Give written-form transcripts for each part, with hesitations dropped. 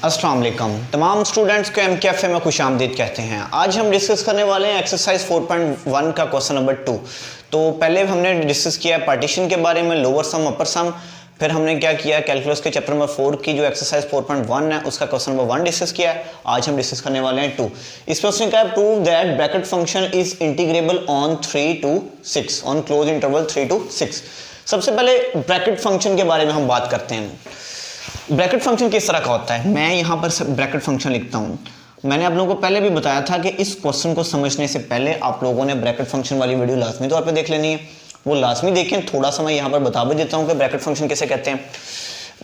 अस्सलाम वालेकुम तमाम स्टूडेंट्स को MKFA में खुश आमदीद कहते हैं। आज हम डिस्कस करने वाले हैं एक्सरसाइज 4.1 का क्वेश्चन नंबर 2। तो पहले हमने डिस्कस किया पार्टीशन के बारे में, लोअर सम अपर सम। फिर हमने क्या किया, कैलकुलस के चैप्टर नंबर 4 की जो एक्सरसाइज 4.1 है उसका क्वेश्चन नंबर 1 डिस्कस किया है। आज हम डिस्कस करने वाले हैं 2। इस क्वेश्चन का prove that bracket function is integrable on 3 to 6 on close interval 3 to 6। सबसे पहले ब्रैकेट फंक्शन के बारे में हम बात करते हैं। ब्रैकेट फंक्शन किस तरह का होता है, मैं यहाँ पर ब्रैकेट फंक्शन लिखता हूँ। मैंने आप लोगों को पहले भी बताया था कि इस क्वेश्चन को समझने से पहले आप लोगों ने ब्रैकेट फंक्शन वाली वीडियो लाजमी तौर पे देख लेनी है, वो लाजमी देखें। थोड़ा सा मैं यहाँ पर बता भी देता हूँ कि ब्रैकेट फंक्शन किसे कहते हैं।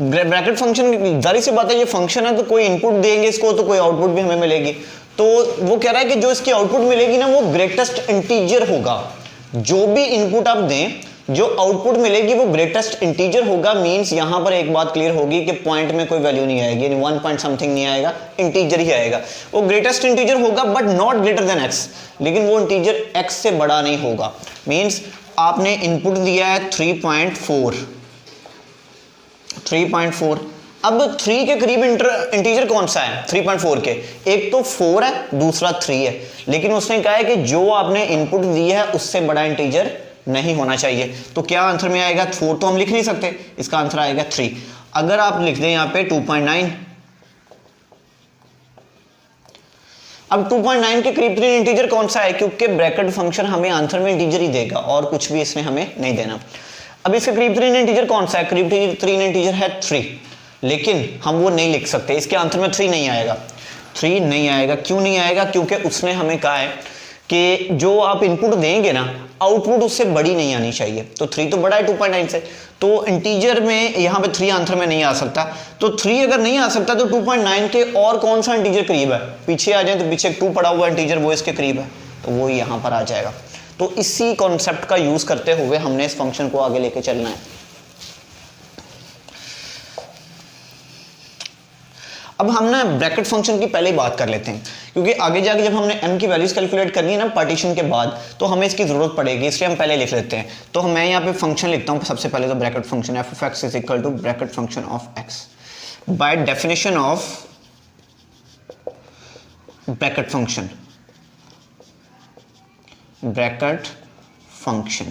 ब्रैकेट फंक्शन जाहिर सी बात है, ये फंक्शन है तो कोई इनपुट देंगे इसको तो कोई आउटपुट भी हमें मिलेगी। तो वो कह रहा है कि जो इसकी आउटपुट मिलेगी ना वो ग्रेटेस्ट इंटीजर होगा। जो भी इनपुट आप दें, जो आउटपुट मिलेगी वो ग्रेटेस्ट इंटीजर होगा। मींस यहां पर एक बात क्लियर होगी कि पॉइंट में कोई वैल्यू नहीं आएगी, यानी 1 पॉइंट समथिंग नहीं आएगा, इंटीजर ही आएगा। वो ग्रेटेस्ट इंटीजर होगा but not greater than x, लेकिन वो इंटीजर x से बड़ा नहीं होगा। मींस आपने इनपुट दिया है 3.4। अब 3 के करीब इंटीजर कौन सा है 3.4 के? एक तो 4 है, दूसरा 3 है। लेकिन उसने कहा है कि जो आपने इनपुट दिया है उससे बड़ा इंटीजर नहीं होना चाहिए। तो क्या आंसर में आएगा? 4 तो हम लिख नहीं सकते, इसका आंसर आएगा 3। अगर आप लिख दें यहां पे 2.9, अब 2.9 के करीब 3 इंटीजर कौन सा है? क्योंकि ब्रैकेट फंक्शन हमें आंसर में इंटीजर ही देगा और कुछ भी इसमें हमें नहीं देना। अब इसके करीब 3 इंटीजर कौन सा है? करीब 3 इंटीजर है 3, लेकिन हम वो नहीं लिख सकते। इसके आंसर में 3 नहीं आएगा। 3 नहीं आएगा। क्यों नहीं आएगा? क्योंकि उसने हमें कहा है कि जो आप इनपुट देंगे ना, आउटपुट उससे बड़ी नहीं आनी चाहिए। तो 3 तो बड़ा है 2.9 से, तो इंटीजर में यहाँ पे 3 आंसर में नहीं आ सकता। तो 3 अगर नहीं आ सकता तो 2.9 के और कौन सा इंटीजर करीब है? पीछे आ जाए तो पीछे 2 पड़ा हुआ इंटीजर वो इसके करीब है, तो वो यहाँ पर आ जाएगा। तो इसी कॉन्सेप्ट का यूज करते हुए हमने इस फंक्शन को आगे लेके चलना है। अब हम ना ब्रैकेट फंक्शन की पहले ही बात कर लेते हैं, क्योंकि आगे जाके जब हमने m की वैल्यूज कैलकुलेट करनी है ना पार्टीशन के बाद, तो हमें इसकी जरूरत पड़ेगी, इसलिए हम पहले लिख लेते हैं। तो मैं यहाँ पे फंक्शन लिखता हूँ सबसे पहले। तो bracket function f of x is equal to bracket function of x by definition of bracket function. Bracket function,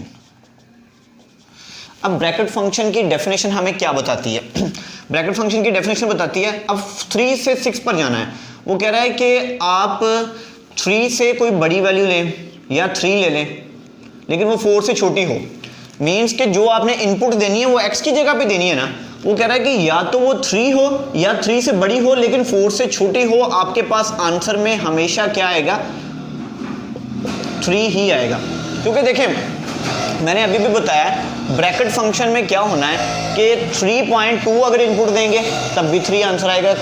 अब ब्रैकेट फंक्शन की डेफिनेशन हमें क्या बताती है? ब्रैकेट फंक्शन की डेफिनेशन बताती है, अब 3 से 6 पर जाना है। वो कह रहा है कि आप 3 से कोई बड़ी वैल्यू लें या 3 ले लें, लेकिन वो 4 से छोटी हो। मींस कि जो आपने इनपुट देनी है वो x की जगह पे देनी है ना। वो कह रहा है कि या तो वो 3 हो या 3 से बड़ी हो लेकिन 4 से छोटी हो। आपके पास आंसर में हमेशा क्या आएगा? 3 ही आएगा। क्योंकि देखें, मैंने अभी भी बताया ब्रैकेट फंक्शन में क्या होना है कि 3.2 अगर इनपुट देंगे तब भी 3 आंसर आएगा,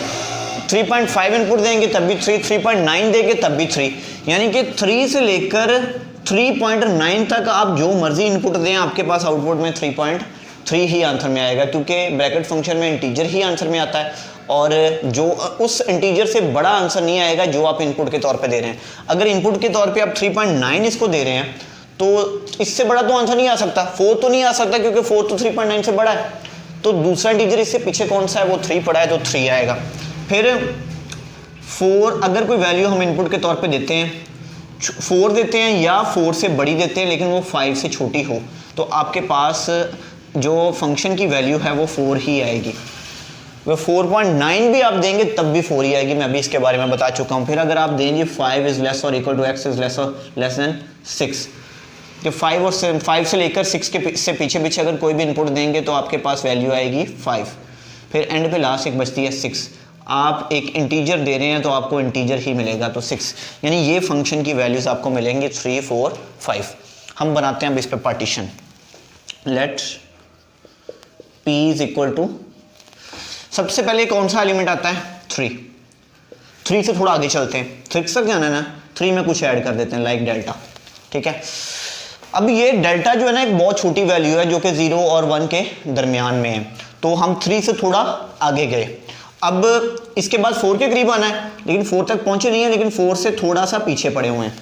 3.5 इनपुट देंगे तब भी 3, 3.9 देंगे तब भी 3। यानी कि 3 से लेकर 3.9 तक आप जो मर्जी इनपुट दें आपके पास आउटपुट में 3.3 ही आंसर में आएगा, क्योंकि ब्रैकेट फंक्शन में इंटीजर ही आंसर में आता है और जो उस इंटीजर से बड़ा आंसर नहीं आएगा जो आप इनपुट के तौर पे दे रहे हैं। अगर इनपुट के तौर पे आप 3.9 इसको दे रहे हैं तो इससे बड़ा तो आंसर नहीं आ सकता, 4 तो नहीं आ सकता, क्योंकि 4 तो 3.9 से बड़ा है। तो दूसरा इंटीजर इससे पीछे कौन सा है? वो 3 पड़ा है, तो 3 आएगा। फिर 4 अगर कोई वैल्यू हम इनपुट के तौर पे देते हैं, 4 देते हैं या 4 से बड़ी देते हैं लेकिन वो 5 से छोटी हो, तो आपके पास जो फंक्शन की वैल्यू है वो 4 ही आएगी। वो 4.9 भी आप देंगे तब भी 4 ही आएगी, मैं अभी इसके बारे में बता चुका हूँ। फिर अगर आप देंगे 5 इज लेस और equal to x is less than 6, कि 5 और 5 से लेकर 6 के से पीछे पीछे अगर कोई भी इनपुट देंगे तो आपके पास वैल्यू आएगी 5। फिर एंड पे लास्ट एक बचती है 6। आप एक इंटीजर दे रहे हैं तो आपको इंटीजर ही मिलेगा, तो 6। यानी ये फंक्शन की वैल्यूज आपको मिलेंगी 3, 4, 5। हम बनाते हैं अब इस पे partition. Let p is equal to, सबसे पहले कौन सा एलिमेंट आता है? 3 से थोड़ा आगे चलते हैं, 6 तक जाना है ना, 3 में कुछ ऐड कर देते हैं लाइक डेल्टा। ठीक है, अब ये डेल्टा जो है ना एक बहुत छोटी वैल्यू है जो कि 0 और 1 के दरमियान में है, तो हम 3 से थोड़ा आगे गए। अब इसके बाद 4 के करीब आना है, लेकिन 4 तक पहुंचे नहीं है, लेकिन 4 से थोड़ा सा पीछे पड़े हुए हैं।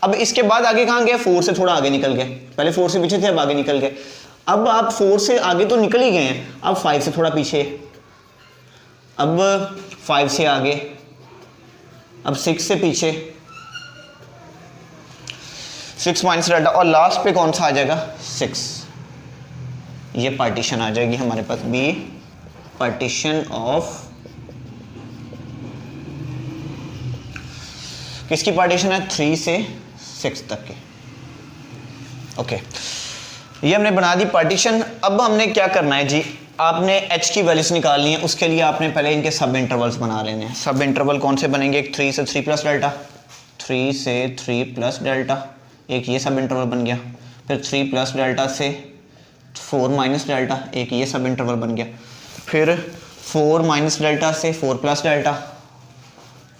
अब इसके बाद आगे कहाँ गए? 4 से थोड़ा आगे निकल गए। पहले 4 से पीछे थे, अब आगे निकल गए। अब आप 4 से आगे तो निकल ही गए हैं, अब 5 से थोड़ा पीछे। अब 5 से आगे, अब 6 से पीछे, 6 माइनस डेल्टा, और लास्ट पे कौन सा आ जाएगा 6। ये पार्टीशन आ जाएगी हमारे पास, बी पार्टीशन ऑफ, किसकी पार्टीशन है 3 से 6 तक की। ओके, ये हमने बना दी पार्टीशन। अब हमने क्या करना है जी, आपने h की वैल्यूज निकालनी है। उसके लिए आपने पहले इनके सब इंटरवल्स बना लेने हैं। सब इंटरवल कौन से बनेंगे, एक 3 से 3 प्लस डेल्टा, 3 से 3 प्लस डेल्टा, एक ये सब इंटरवल बन गया। फिर 3 प्लस डेल्टा से 4 माइनस डेल्टा, एक ये सब इंटरवल बन गया। फिर 4 माइनस डेल्टा से 4 प्लस डेल्टा,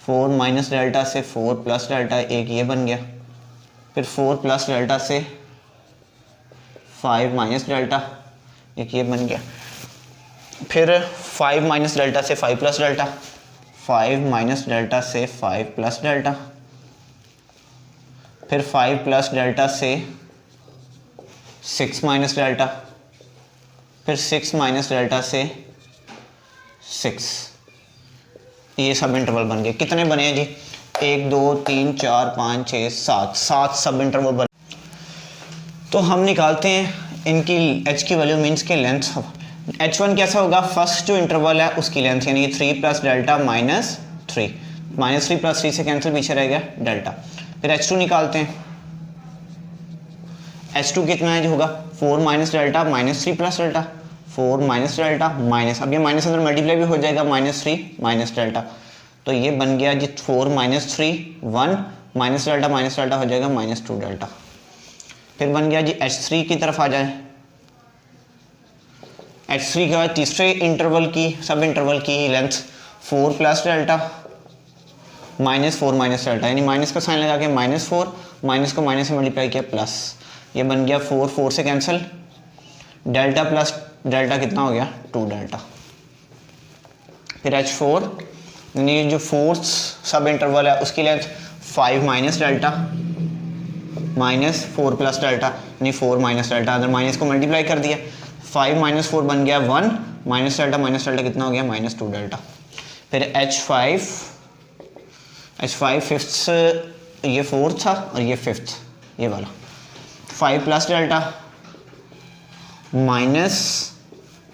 4 माइनस डेल्टा से 4 प्लस डेल्टा, एक ये बन गया। फिर 4 प्लस डेल्टा से 5 माइनस डेल्टा, एक ये बन गया। फिर 5 माइनस डेल्टा से 5 प्लस डेल्टा, 5 माइनस डेल्टा से 5 प्लस डेल्टा। फिर 5 प्लस डेल्टा से 6 माइनस डेल्टा, फिर 6 माइनस डेल्टा से 6। ये सब इंटरवल बन गए। कितने बने हैं जी, 1 2 3 4 5 6 7, 7 सब इंटरवल बने। तो हम निकालते हैं इनकी h की वैल्यू, मीन्स के लेंथ। h1 कैसा होगा, फर्स्ट जो इंटरवल है उसकी लेंथ, यानी 3 plus delta minus 3, minus 3 plus 3 से कैंसिल, पीछे रह गया डेल्टा। फिर h2 निकालते हैं। h2 कितना है जो होगा 4 minus delta minus 3 plus delta, 4 minus delta minus, अब ये माइनस अंदर मल्टीप्लाई भी हो जाएगा, माइनस 3 माइनस डेल्टा। तो ये बन गया जी 4 माइनस 3 1, माइनस डेल्टा हो जाएगा माइनस 2 डेल्टा। फिर बन गया जी h3 की तरफ आ जाए। h3 के बाद तीसरे इंटरवल की, सब इंटरवल की length 4 plus delta minus 4 minus delta, यानी माइनस का साइन लगा के -4, माइनस को माइनस से मल्टीप्लाई किया प्लस, ये बन गया 4 4 से कैंसिल, डेल्टा प्लस डेल्टा कितना हो गया 2 डेल्टा। फिर h4 यानी जो फोर्थ सब इंटरवल है उसकी length 5 minus delta minus 4 plus delta, यानी 4 माइनस डेल्टा, अगर माइनस को मल्टीप्लाई कर दिया, 5 माइनस 4 बन गया 1, माइनस डेल्टा कितना हो गया माइनस 2 डेल्टा। फिर h5 फिफ्थ, ये फोर्थ था और ये फिफ्थ, ये वाला 5 plus delta minus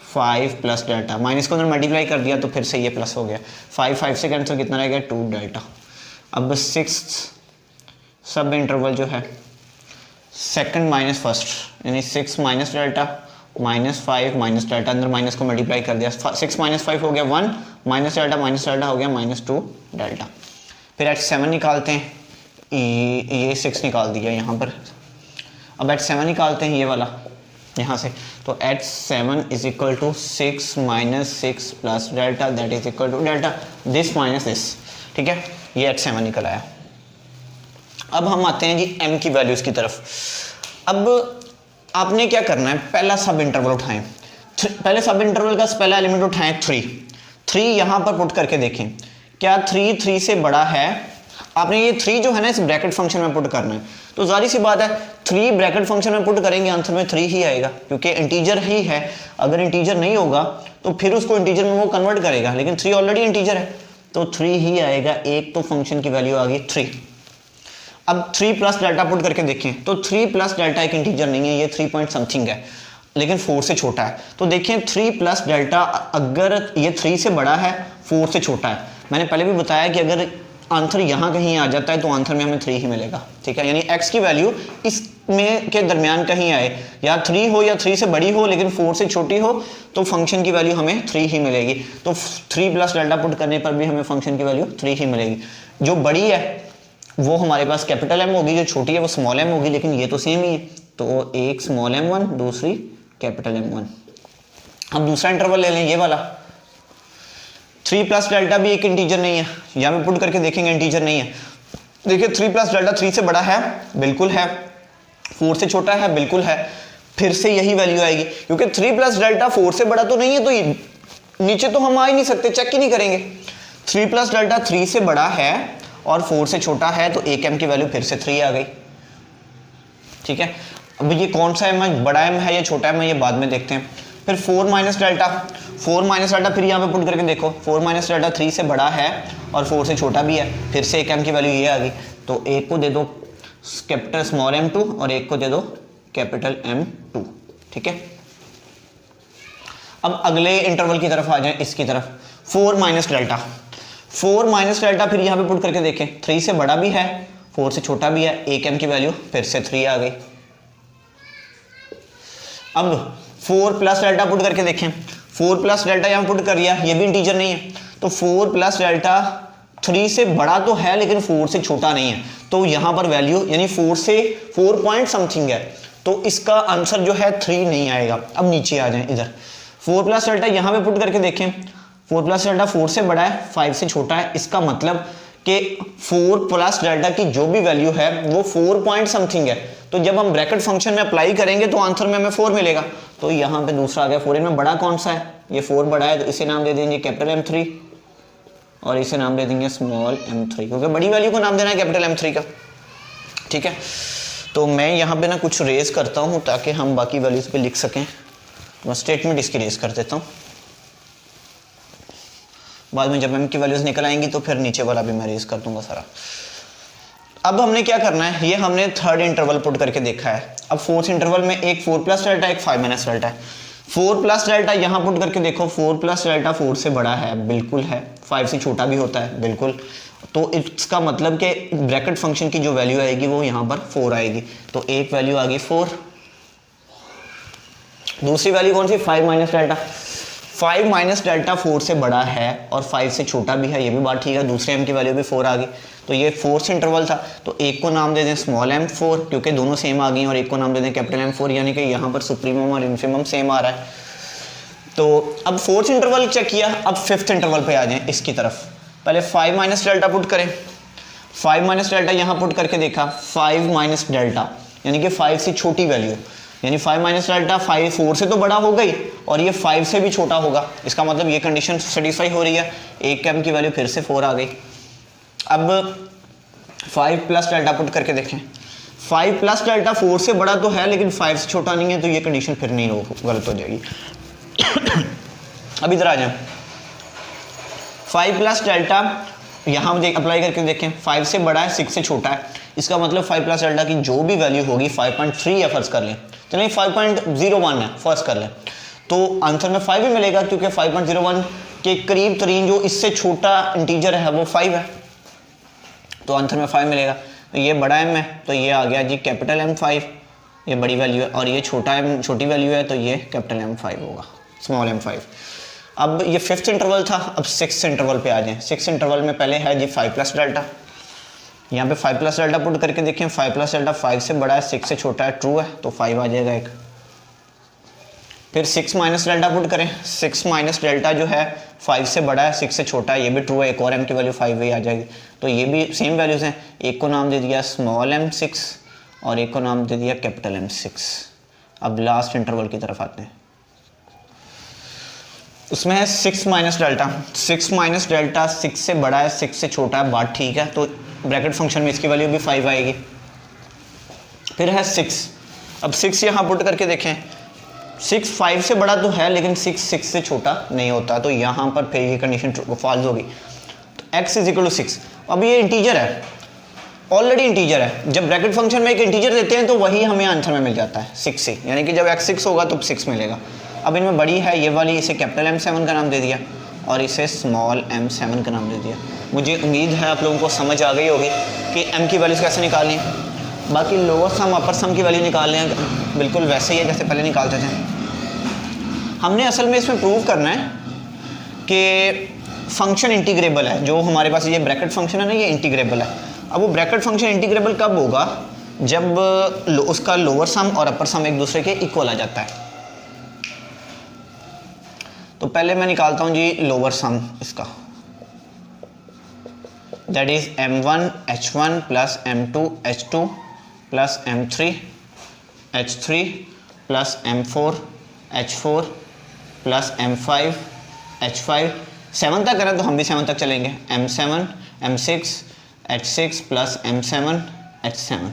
5 plus delta, minus को अंदर मल्टीप्लाई कर दिया तो फिर से ये प्लस हो गया, 5 से कैंसिल, कितना रह गया 2 डेल्टा। अब सिक्स्थ सब इंटरवल जो है सेकंड माइनस फर्स्ट, यानी 6 minus delta minus 5 minus delta, अंदर माइनस को मल्टीप्लाई कर दिया, 6 माइनस 5 हो गया 1, माइनस डेल्टा हो गया माइनस 2 डेल्टा। फिर h7 निकालते हैं, ये 6 निकाल दिया यहाँ पर। अब h7 निकालते हैं ये वाला यहाँ से, तो h7 is equal to 6 minus 6 plus delta, that is equal to delta this minus this. ठीक है, ये h7 निकल आया। अब हम आते हैं जी m की वैल्यूज़ की तरफ। अब आपने क्या करना है, पहला सब इंटरवल उठाएं, पहले सब इंटरवल का पहला एलिमेंट उठाएं 3 यहाँ पर पुट करके देखें, क्या 3 से बड़ा है। आपने ये 3 जो है ना इस ब्रैकेट फंक्शन में पुट करना है, तो जारी सी बात है 3 ब्रैकेट फंक्शन में पुट करेंगे, आंसर में 3 ही आएगा, क्योंकि इंटीजर ही है। अगर इंटीजर नहीं होगा तो फिर उसको इंटीजर में वो कन्वर्ट करेगा, लेकिन 3 ऑलरेडी इंटीजर है तो 3 ही आएगा। एक तो फंक्शन की वैल्यू आ गई 3। अब 3 प्लस डेल्टा पुट करके देखें, तो 3 प्लस डेल्टा एक इंटीजर नहीं है, ये 3 पॉइंट समथिंग है, लेकिन 4 से छोटा है। तो देखिए 3 प्लस डेल्टा अगर ये 3 से बड़ा है 4 से छोटा है, मैंने पहले भी बताया कि अगर आंसर यहाँ कहीं आ जाता है तो आंसर में हमें 3 ही मिलेगा। ठीक है, यानी x की वैल्यू इसमें के दरमियान कहीं आए, या 3 हो या 3 से बड़ी हो लेकिन 4 से छोटी हो, तो फंक्शन की वैल्यू हमें 3 ही मिलेगी। तो 3 प्लस डेल्टा पुट करने पर भी हमें फंक्शन की वैल्यू 3 ही मिलेगी। जो बड़ी है वो हमारे पास कैपिटल M होगी, जो छोटी है वो स्मॉल m होगी, लेकिन ये तो सेम ही है, तो एक स्मॉल m1 दूसरी कैपिटल M1। अब दूसरा इंटरवल ले लें, ये वाला 3 प्लस डेल्टा भी एक इंटीजर नहीं है, यहाँ पे पुट करके देखेंगे इंटीजर नहीं है। देखिए 3 प्लस डेल्टा 3 से बड़ा है, बिल्कुल है, 4 से छोटा है, बिल्कुल है, फिर से यही वैल्यू आएगी, क्योंकि 3 प्लस डेल्टा 4 से बड़ा तो नहीं है, तो नीचे तो हम आ ही नहीं सकते, चेक ही नहीं करेंगे। 3 प्लस डेल्टा 3 से बड़ा है और 4 से छोटा है, तो एक m की वैल्यू फिर से 3 आ गई। ठीक है, अब ये कौन सा m है, बड़ा m है या छोटा m है, ये बाद में देखते हैं। फिर 4 माइनस डेल्टा, 4 माइनस डेल्टा फिर यहाँ पे पुट करके देखो, 4 माइनस डेल्टा 3 से बड़ा है और 4 से छोटा भी है, फिर से एक m की वैल्यू ये आ गई, तो एक को दे दो कैपिटल स्मॉल m2 और एक को दे दो कैपिटल M2, ठीक है। अब अगले इंटरवल की तरफ आ जाए, इसकी तरफ 4 माइनस डेल्टा, 4 माइनस डेल्टा फिर यहाँ पे पुट करके देखें, 3 से बड़ा भी है 4 से छोटा भी है, एक m की वैल्यू फिर से 3 आ गई। अब 4 प्लस डेल्टा पुट करके देखें, 4 प्लस डेल्टा यहाँ पुट कर दिया, ये भी इंटीजर नहीं है, तो 4 प्लस डेल्टा 3 से बड़ा तो है लेकिन 4 से छोटा नहीं है, तो यहाँ पर वैल्यू यानी 4 से 4 पॉइंट समथिंग है, तो इसका आंसर जो है 3 नहीं आएगा। अब नीचे आ जाए इधर, 4 प्लस डेल्टा यहाँ पे पुट करके देखें, 4 प्लस डेल्टा 4 से बड़ा है 5 से छोटा है, इसका मतलब कि 4 प्लस डेल्टा की जो भी वैल्यू है वो 4 पॉइंट समथिंग है, तो जब हम ब्रैकेट फंक्शन में अप्लाई करेंगे तो आंसर में हमें 4 मिलेगा। तो यहाँ पे दूसरा आ गया 4, इनमें बड़ा कौन सा है, ये 4 बड़ा है, तो इसे नाम दे देंगे कैपिटल M3 और इसे नाम दे देंगे स्मॉल m3, क्योंकि बड़ी वैल्यू को नाम देना है कैपिटल M3 का, ठीक है। तो मैं यहाँ पे ना कुछ रेज करता हूँ ताकि हम बाकी वैल्यूज पे लिख सकें, मैं स्टेटमेंट इसकी रेज कर देता हूँ, बाद में जब m की वैल्यूज निकल आएंगी तो फिर नीचे वाला भी मैं रेज कर दूंगा सारा। अब हमने क्या करना है, ये हमने थर्ड इंटरवल पुट करके देखा है, अब फोर्थ इंटरवल में एक 4 प्लस डेल्टा एक 5 माइनस डेल्टा है, 4 प्लस डेल्टा यहाँ पुट करके देखो, 4 प्लस डेल्टा 4 से बड़ा है, बिल्कुल है, 5 से छोटा भी होता है, बिल्कुल, तो इसका मतलब कि ब्रैकेट फंक्शन की जो वैल्यू आएगी वो यहाँ पर 4 आएगी, तो एक वैल्यू आ गई 4। दूसरी वैल्यू कौन सी, 5 माइनस डेल्टा, 5 माइनस डेल्टा 4 से बड़ा है और 5 से छोटा भी है, ये भी बात ठीक है, दूसरे m की वैल्यू भी 4 आ गई, तो ये फोर्थ इंटरवल था, तो एक को नाम दे दें स्मॉल m4 क्योंकि दोनों सेम आ गई, और एक को नाम दे दें कैपिटल M4, यानी कि यहाँ पर सुप्रीमम और इन्फिमम सेम आ रहा है। तो अब फोर्थ इंटरवल चेक किया, अब फिफ्थ इंटरवल पे आ जाएं इसकी तरफ, पहले 5 माइनस डेल्टा पुट करें, 5 माइनस डेल्टा यहाँ पुट करके देखा, 5 माइनस डेल्टा यानी कि 5 से छोटी वैल्यू, यानी 5 माइनस डेल्टा 4 से तो बड़ा हो गई और ये 5 से भी छोटा होगा, इसका मतलब ये कंडीशन सेटिस्फाई हो रही है, एक m की वैल्यू फिर से 4 आ गई। अब 5 प्लस डेल्टा पुट करके देखें, 5 प्लस डेल्टा 4 से बड़ा तो है लेकिन 5 से छोटा नहीं है, तो ये कंडीशन फिर नहीं हो, गलत हो जाएगी। अब इधर आ जाए, 5 प्लस डेल्टा यहाँ अप्लाई करके देखें, 5 से बड़ा है 6 से छोटा है, इसका मतलब 5 प्लस डेल्टा की जो भी वैल्यू होगी 5.3 या फर्ज कर लें, चलिए 5.01 है फर्ज कर लें, तो आंसर में 5 ही मिलेगा क्योंकि 5.01 के करीब तरीन जो इससे छोटा इंटीजर है वो 5 है, तो आंसर में 5 मिलेगा। तो ये बड़ा m है तो ये आ गया जी कैपिटल M5, ये बड़ी वैल्यू है, और ये छोटा m छोटी वैल्यू है तो ये कैपिटल M5 होगा, स्मॉल m5। अब ये फिफ्थ इंटरवल था, अब सिक्स्थ इंटरवल पे आ जाएं। सिक्स्थ इंटरवल में पहले है जी 5 प्लस डेल्टा, यहाँ पे 5 प्लस डेल्टा पुट करके देखें, 5 प्लस डेल्टा 5 से बड़ा है 6 से छोटा है, ट्रू है, तो 5 आ जाएगा एक। फिर 6 माइनस डेल्टा पुट करें, 6 माइनस डेल्टा जो है 5 से बड़ा है 6 से छोटा है, ये भी ट्रू है, एक और m की वैल्यू 5 ही आ जाएगी, तो ये भी सेम वैल्यूज़ हैं, एक को नाम दे दिया स्मॉल m6 और एक को नाम दे दिया कैपिटल M6। अब लास्ट इंटरवल की तरफ आते हैं, उसमें है 6 माइनस डेल्टा, 6 माइनस डेल्टा 6 से बड़ा है 6 से छोटा है, बात ठीक है, तो ब्रैकेट फंक्शन में इसकी वैल्यू भी 5 आएगी। फिर है 6, अब 6 यहाँ पुट करके देखें, 6 5 से बड़ा तो है लेकिन 6 6 से छोटा नहीं होता, तो यहाँ पर फिर ये कंडीशन फॉल्स होगी, तो x इज इक्वल टू 6। अब ये इंटीजर है, ऑलरेडी इंटीजर है, जब ब्रैकेट फंक्शन में एक इंटीजर देते हैं तो वही हमें आंसर में मिल जाता है 6 से, यानी कि जब x 6 होगा तो 6 मिलेगा। अब इनमें बड़ी है ये वाली, इसे कैपिटल M7 का नाम दे दिया और इसे स्मॉल m7 का नाम दे दिया। मुझे उम्मीद है आप लोगों को समझ आ गई होगी कि m की वैल्यूज़ कैसे निकालनी है। बाकी लोअर सम अपर सम की वैल्यू निकाल लें, बिल्कुल वैसे ही है जैसे पहले निकालते थे। हमने असल में इसमें प्रूव करना है कि फंक्शन इंटीग्रेबल है, जो हमारे पास ये ब्रैकेट फंक्शन है ना, ये इंटीग्रेबल है। अब वो ब्रैकेट फंक्शन इंटीग्रेबल कब होगा, जब उसका लोअर सम और अपर सम एक दूसरे के इक्वल आ जाता है। तो पहले मैं निकालता हूँ जी लोअर सम इसका, that is m1 h1 plus m2 h2 plus m3 h3 plus m4 h4 plus m5 h5। 7 तक करें तो हम भी 7 तक चलेंगे, m7 m6 h6 plus m7 h7।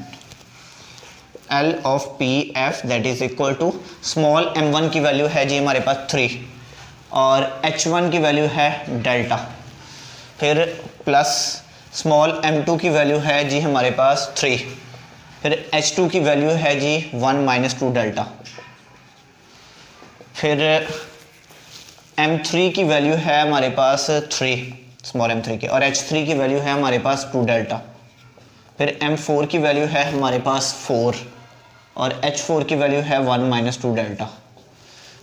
L of P f that is equal to small m1 की value है जी हमारे पास 3 और h1 की वैल्यू है डेल्टा, फिर प्लस स्मॉल m2 की वैल्यू है जी हमारे पास 3, फिर h2 की वैल्यू है जी 1 माइनस 2 डेल्टा, फिर m3 की वैल्यू है हमारे पास 3 स्मॉल m3 की, और h3 की वैल्यू है हमारे पास 2 डेल्टा, फिर m4 की वैल्यू है हमारे पास 4 और h4 की वैल्यू है 1 माइनस 2 डेल्टा,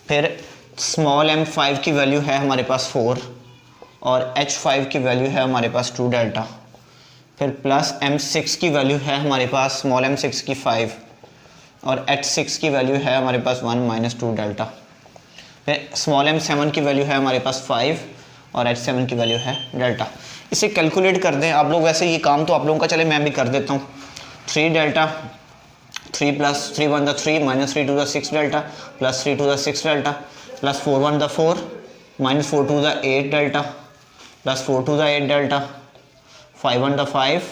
फिर स्मॉल m5 की वैल्यू है हमारे पास 4 और h5 की वैल्यू है हमारे पास 2 डेल्टा, फिर प्लस m6 की वैल्यू है हमारे पास स्मॉल m6 की 5 और h6 की वैल्यू है हमारे पास 1 माइनस 2 डेल्टा, फिर स्मॉल m7 की वैल्यू है हमारे पास 5 और h7 की वैल्यू है डेल्टा। इसे कैलकुलेट कर दें आप लोग, वैसे ये काम तो आप लोगों का, चले मैं भी कर देता हूँ। 3 delta 3 plus 3 1 the 3 minus 3 2 the 6 delta plus 3 2 the 6 delta plus 4 1 the 4 minus 4 2 the 8 delta plus 4 2 the 8 delta 5 1 the 5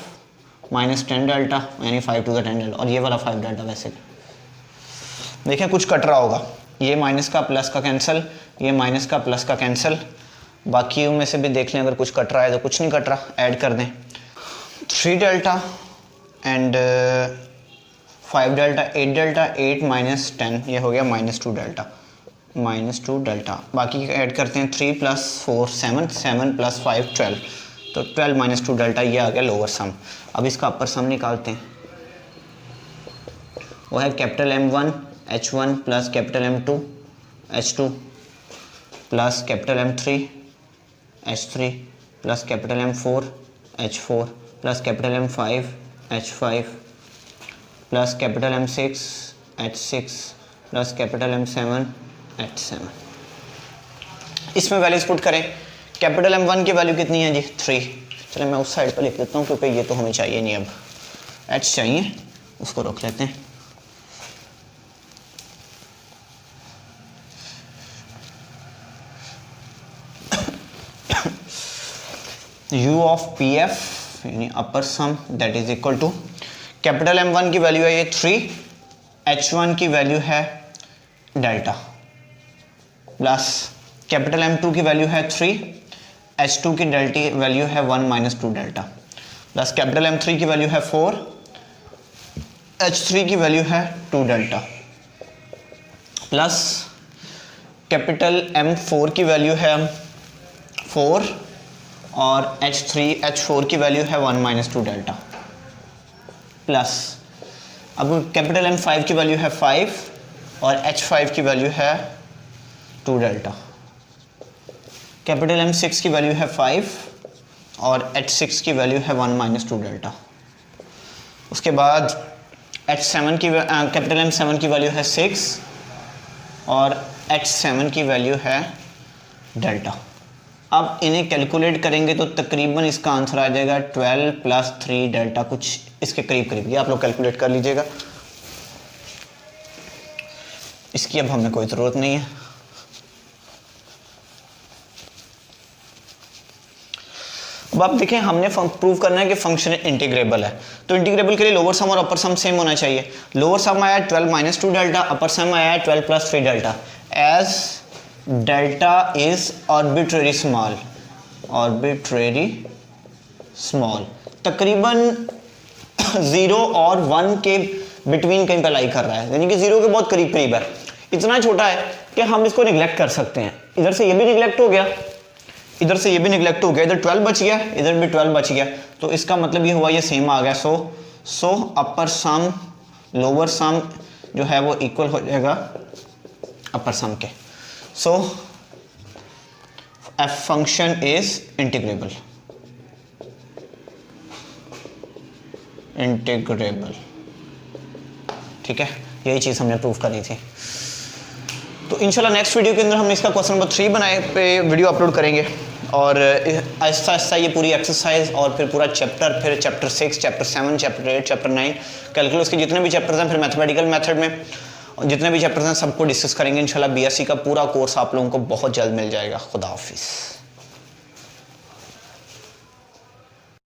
minus 10 delta यानी 5 2 द 10 डेल्टा, और ये वाला 5 डेल्टा। वैसे देखें कुछ कट रहा होगा, ये माइनस का प्लस का कैंसिल, ये माइनस का प्लस का कैंसिल, बाकी में से भी देख लें अगर कुछ कट रहा है तो कुछ नहीं कट रहा, ऐड कर दें 3 delta and 5 delta 8 delta 8 minus 10, ये हो गया माइनस 2 डेल्टा माइनस 2 डेल्टा। बाकी ऐड करते हैं 3 प्लस 4 7 7 प्लस 5 12, तो 12 माइनस 2 डेल्टा, ये आ गया लोअर सम। अब इसका अपर सम निकालते हैं, वो है capital M1 H1 plus capital M2 H2 plus capital M3 H3 plus capital M4 H4 plus capital M5 H5 plus capital M6 H6 plus capital M7 H7। इसमें values put करें। Capital M1 की value कितनी है जी 3, चलो मैं उस side पर लिख देता हूँ क्योंकि ये तो हमें चाहिए नहीं, अब H चाहिए, उसको रख लेते हैं। U ऑफ पी एफ यानी upper sum that is equal to capital M1 की वैल्यू है ये 3, H1 की वैल्यू है डेल्टा प्लस कैपिटल M2 की वैल्यू है 3, H2 की डेल्टी वैल्यू है 1 minus 2 delta plus capital M3 की वैल्यू है 4, H3 की वैल्यू है 2 डेल्टा प्लस कैपिटल M4 की वैल्यू है 4 और H4 की वैल्यू है 1 माइनस 2 डेल्टा प्लस अब कैपिटल M5 की वैल्यू है 5 और H5 की वैल्यू है 2 डेल्टा, कैपिटल M6 की वैल्यू है 5 और H6 की वैल्यू है 1 माइनस 2 डेल्टा। उसके बाद H7 की कैपिटल M7 की वैल्यू है 6 और H7 की वैल्यू है डेल्टा। अब इन्हें कैलकुलेट करेंगे तो तकरीबन इसका आंसर आ जाएगा 12 प्लस 3 डेल्टा, कुछ इसके करीब करीब, ये आप लोग कैलकुलेट कर लीजिएगा, इसकी अब हमें कोई ज़रूरत नहीं है। अब आप देखें हमने प्रूव करना है कि फंक्शन इंटीग्रेबल है, तो इंटीग्रेबल के लिए लोअर सम और अपर सम सेम होना चाहिए। लोअर सम आया 12 माइनस 2 डेल्टा, अपर सम आया 12 plus 3 delta. As delta is arbitrary small, तकरीबन 0 और 1 के बिटवीन कहीं पर लाई कर रहा है, यानी कि 0 के बहुत करीब करीब है, इतना छोटा है कि हम इसको निगलेक्ट कर सकते हैं। इधर से ये भी निगलेक्ट हो गया, इधर से ये भी निगलेक्ट हो गया, इधर 12 बच गया, इधर भी 12 बच गया, तो इसका मतलब ये हुआ ये सेम आ गया। सो अपर सम लोअर सम जो है वो इक्वल हो जाएगा अपर सम के। सो एफ फंक्शन इज इंटीग्रेबल, ठीक है, यही चीज़ हमने प्रूव करनी थी। तो इंशाल्लाह नेक्स्ट वीडियो के अंदर हम इसका क्वेश्चन नंबर 3 बनाए पे वीडियो अपलोड करेंगे, और आहिस्ता आहिस्ता ये पूरी एक्सरसाइज और फिर पूरा चैप्टर, फिर chapter 6, chapter 7, chapter 8, chapter 9, calculus के जितने भी चैप्टर्स हैं, फिर मैथमेटिकल मेथड में जितने भी चैप्टर्स हैं सबको डिस्कस करेंगे इंशाल्लाह। बीएससी का पूरा कोर्स आप लोगों को बहुत जल्द मिल जाएगा। खुदा हाफिज़।